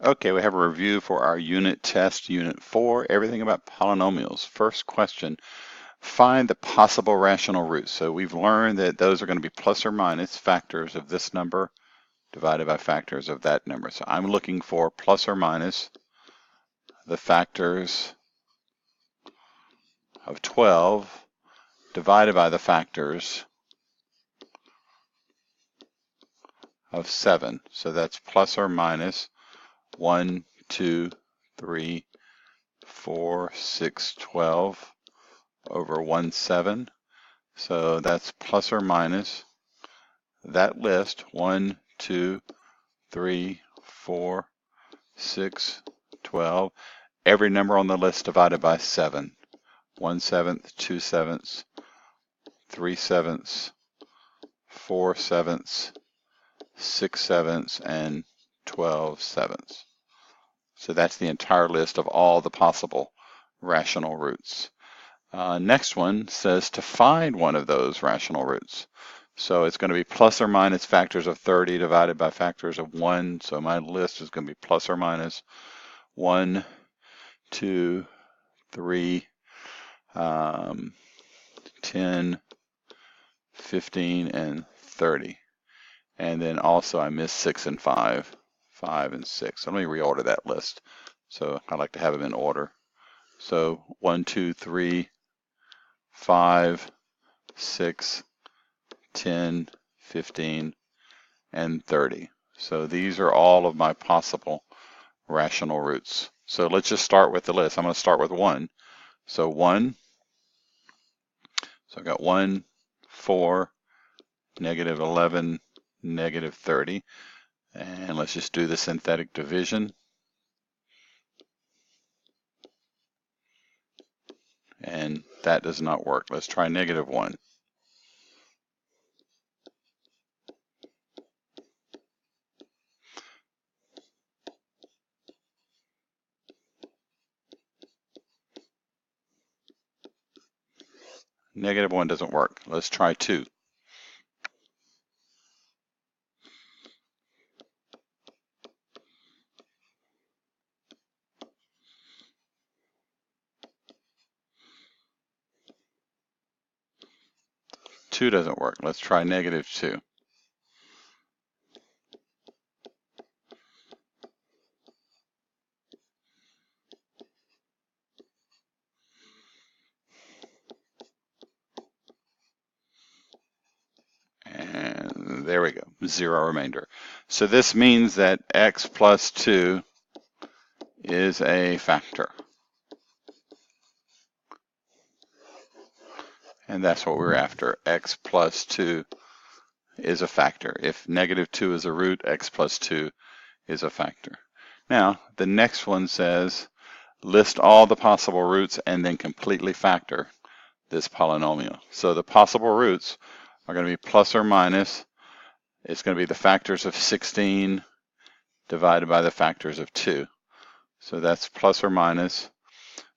Okay, we have a review for our unit test, Unit 4, everything about polynomials. First question, find the possible rational roots. So we've learned that those are going to be plus or minus factors of this number divided by factors of that number. So I'm looking for plus or minus the factors of 12 divided by the factors of 7. So that's plus or minus 1, 2, 3, 4, 6, 12 over 1, 7. So that's plus or minus that list, 1, 2, 3, 4, 6, 12. Every number on the list divided by 7. 1/7, 2/7, 3/7, 4/7, 6/7, and 12/7. So that's the entire list of all the possible rational roots. Next one says to find one of those rational roots. So it's going to be plus or minus factors of 30 divided by factors of 1. So my list is going to be plus or minus 1, 2, 3, 10, 15, and 30. And then also I missed 6 and 5, 5 and 6. So let me reorder that list. So I like to have them in order. So 1, 2, 3, 5, 6, 10, 15, and 30. So these are all of my possible rational roots. So let's just start with the list. I'm going to start with 1. So 1, so I've got 1, 4, negative 11, negative 30. And let's just do the synthetic division. And that does not work. Let's try negative 1. Negative 1 doesn't work. Let's try 2. Two doesn't work. Let's try negative 2. And there we go, 0 remainder. So this means that x plus 2 is a factor. And that's what we're after. X plus 2 is a factor. If negative 2 is a root, x plus 2 is a factor. Now, the next one says, list all the possible roots and then completely factor this polynomial. So the possible roots are going to be plus or minus. It's going to be the factors of 16 divided by the factors of 2. So that's plus or minus.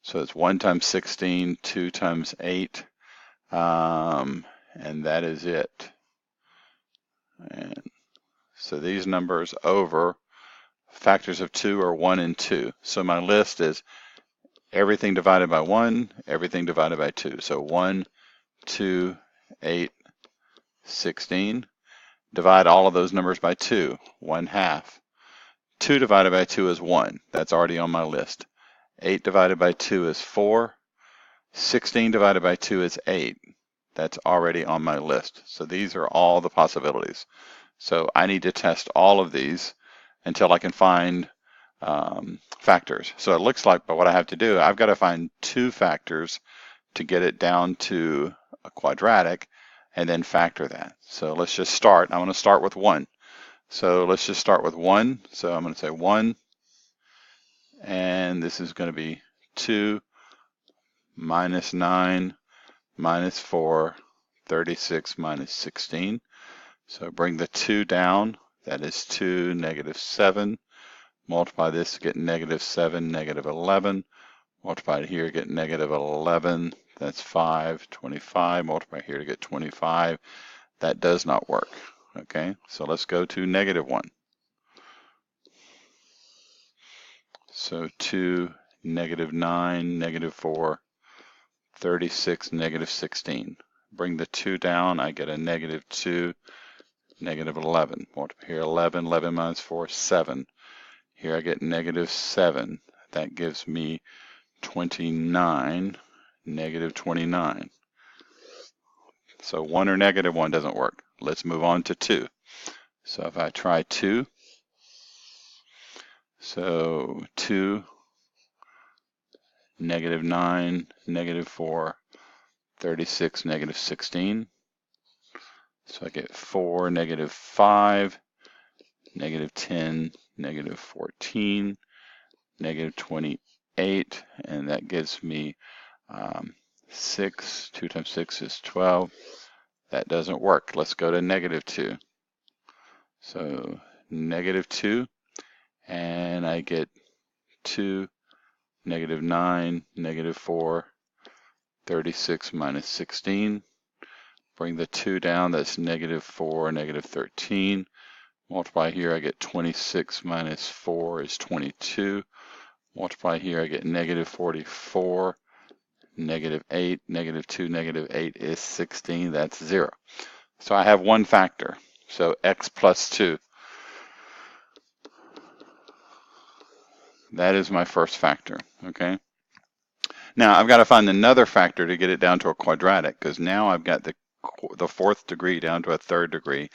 So it's 1 times 16, 2 times 8. And that is it. And so these numbers over factors of 2 are 1 and 2. So my list is everything divided by 1, everything divided by 2. So 1, 2, 8, 16. Divide all of those numbers by 2, 1/2. 2 divided by 2 is 1. That's already on my list. 8 divided by 2 is 4. 16 divided by 2 is 8. That's already on my list. So these are all the possibilities. So I need to test all of these until I can find factors. So it looks like, but what I have to do, I've got to find 2 factors to get it down to a quadratic and then factor that. So let's just start. I'm going to start with 1. So let's just start with 1. So I'm going to say 1, and this is going to be 2 minus 9 minus 4, 36 minus 16. So bring the 2 down. That is 2, negative 7. Multiply this to get negative 7, negative 11. Multiply it here, get negative 11. That's 5, 25. Multiply here to get 25. That does not work. Okay, so let's go to negative 1. So 2, -9, -4, 36, -16. Bring the 2 down, I get a -2, -11. Multiply here, 11, 11 minus 4, 7. Here I get -7. That gives me 29, -29. So 1 or -1 doesn't work. Let's move on to 2. So if I try 2, so 2, -9, -4, 36, -16. So I get 4, -5, -10, -14, -28, and that gives me 6. 2 times 6 is 12. That doesn't work. Let's go to -2. So -2, and I get 2, -9, -4, 36 minus 16. Bring the 2 down, that's -4, -13. Multiply here, I get 26 minus 4 is 22. Multiply here, I get -44, -8, -2, -8 is 16. That's 0. So I have one factor. So x plus 2. That is my first factor, okay? Now I've got to find another factor to get it down to a quadratic, because now I've got the fourth degree down to a third degree.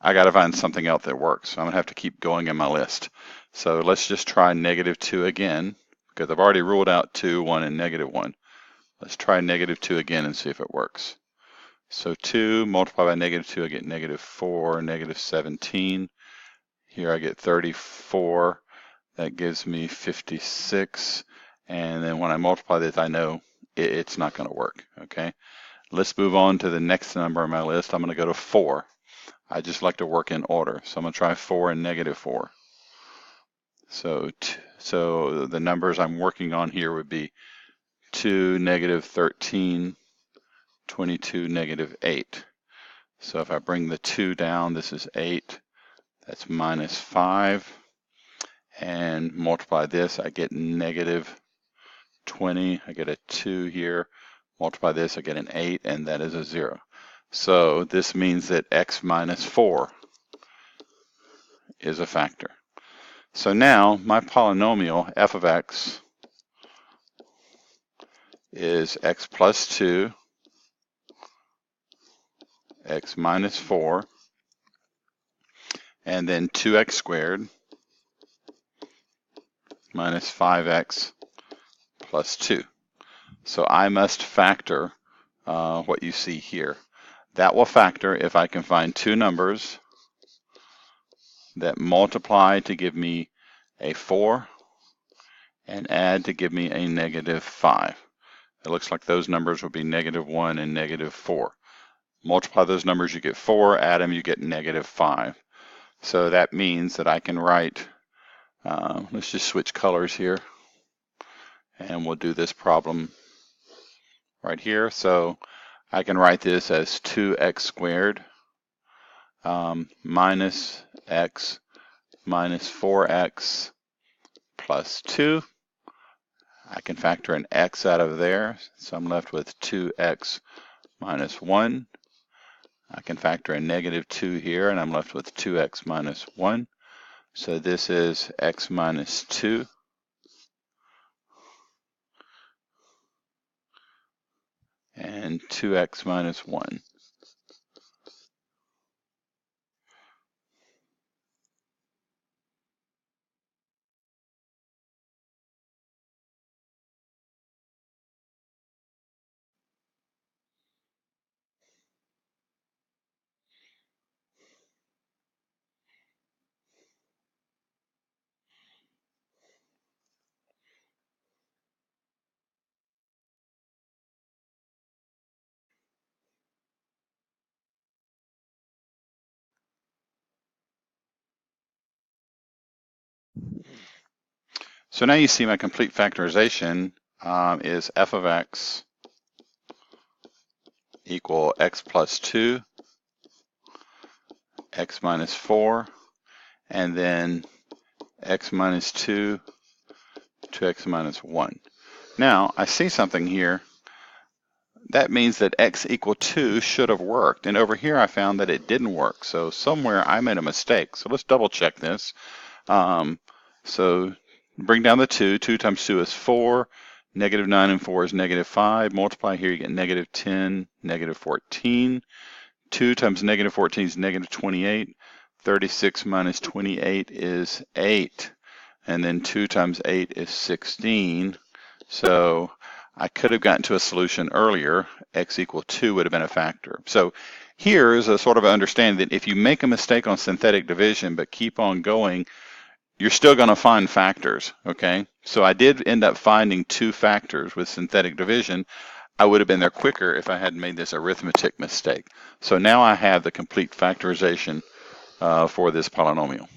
I got to find something else that works. So I'm going to have to keep going in my list. So let's just try -2 again, because I've already ruled out 2, 1, and -1. Let's try -2 again and see if it works. So 2 multiplied by -2, I get -4, -17. Here I get 34. That gives me 56. And then when I multiply this, I know it's not going to work, okay? Let's move on to the next number on my list. I'm going to go to 4. I just like to work in order. So I'm going to try 4 and -4. So the numbers I'm working on here would be 2, -13, 22, -8. So if I bring the 2 down, this is 8. That's -5. And multiply this, I get -20. I get a 2 here. Multiply this, I get an 8, and that is a 0. So this means that x minus 4 is a factor. So now my polynomial f of x is x plus 2, x minus 4, and then 2x squared minus 5x plus 2. So I must factor what you see here. That will factor if I can find two numbers that multiply to give me a 4 and add to give me a -5. It looks like those numbers will be -1 and -4. Multiply those numbers, you get 4, add them, you get -5. So that means that I can write, let's just switch colors here, and we'll do this problem right here. So I can write this as 2x squared minus x minus 4x plus 2. I can factor an x out of there, so I'm left with 2x minus 1. I can factor a -2 here, and I'm left with 2x minus 1. So this is x minus 2. And 2x minus 1. So now you see my complete factorization is f of x equal x plus 2, x minus 4, and then x minus 2, 2x minus 1. Now, I see something here. That means that x equal 2 should have worked. And over here, I found that it didn't work. So somewhere I made a mistake. So let's double check this. So bring down the 2. 2 times 2 is 4. Negative 9 and 4 is negative 5. Multiply here, you get negative 10, negative 14. 2 times negative 14 is negative 28. 36 minus 28 is 8. And then 2 times 8 is 16. So I could have gotten to a solution earlier. X equal 2 would have been a factor. So here is a sort of understanding that if you make a mistake on synthetic division but keep on going, you're still going to find factors, okay? So I did end up finding 2 factors with synthetic division. I would have been there quicker if I hadn't made this arithmetic mistake. So now I have the complete factorization for this polynomial.